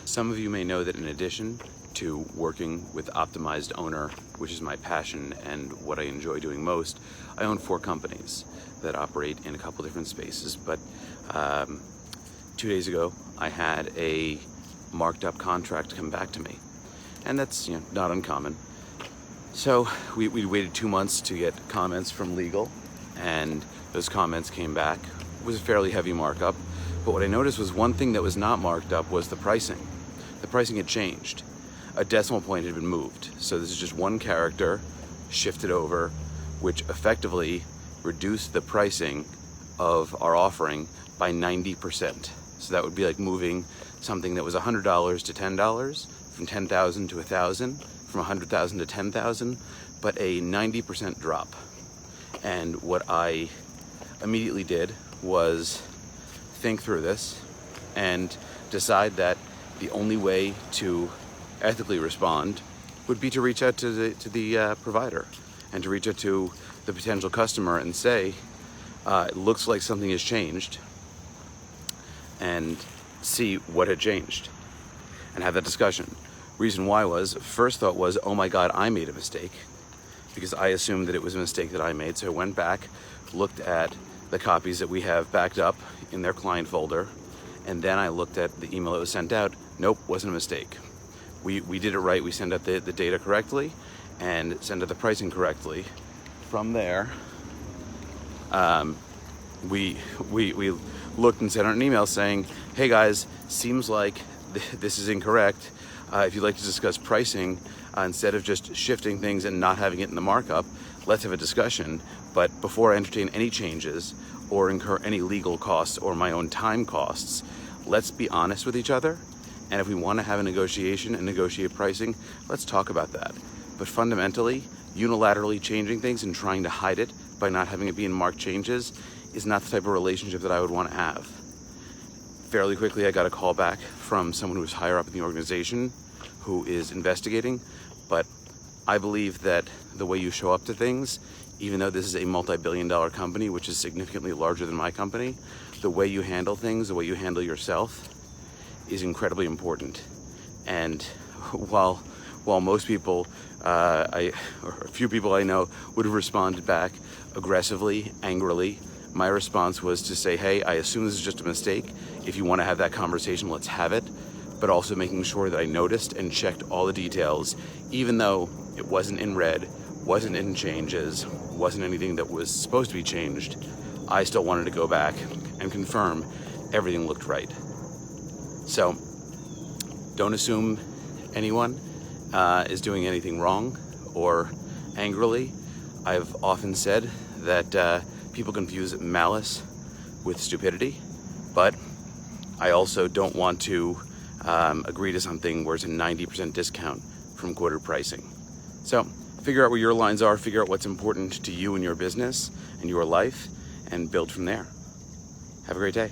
Some of you may know that in addition to working with Optimized Owner, which is my passion and what I enjoy doing most, I own 4 companies that operate in a couple different spaces. But 2 days ago, I had a marked up contract come back to me, and that's not uncommon. So we waited 2 months to get comments from legal, and those comments came back. It was a fairly heavy markup, but what I noticed was one thing that was not marked up was the pricing. The pricing had changed. A decimal point had been moved. So this is just one character shifted over, which effectively reduced the pricing of our offering by 90%. So that would be like moving something that was $100 to $10, from 10,000 to 1,000, from 100,000 to 10,000, but a 90% drop. And what I immediately did was think through this and decide that the only way to ethically respond would be to reach out to the provider and to reach out to the potential customer and say, it looks like something has changed, and see what had changed and have that discussion. Reason why was, first thought was, oh my God, I made a mistake, because I assumed that it was a mistake that I made. So I went back, looked at the copies that we have backed up in their client folder, and then I looked at the email that was sent out. Nope, wasn't a mistake. We did it right. We sent out the data correctly and sent out the pricing correctly. From there, we looked and sent out an email saying, hey guys, seems like this is incorrect. If you'd like to discuss pricing, instead of just shifting things and not having it in the markup, let's have a discussion. But before I entertain any changes or incur any legal costs or my own time costs, let's be honest with each other. And if we want to have a negotiation and negotiate pricing, let's talk about that. But fundamentally, unilaterally changing things and trying to hide it by not having it be in marked changes is not the type of relationship that I would want to have. Fairly quickly, I got a call back from someone who was higher up in the organization who is investigating. But I believe that the way you show up to things, even though this is a multi-billion-dollar company, which is significantly larger than my company, the way you handle things, the way you handle yourself, is incredibly important. And while most people, or a few people I know, would have responded back aggressively, angrily, my response was to say, hey, I assume this is just a mistake. If you want to have that conversation, let's have it. But also making sure that I noticed and checked all the details, even though it wasn't in red, wasn't in changes, wasn't anything that was supposed to be changed. I still wanted to go back and confirm everything looked right. So don't assume anyone is doing anything wrong or angrily. I've often said that people confuse malice with stupidity, but I also don't want to agree to something where it's a 90% discount from quoted pricing. So figure out where your lines are, figure out what's important to you and your business and your life, and build from there. Have a great day.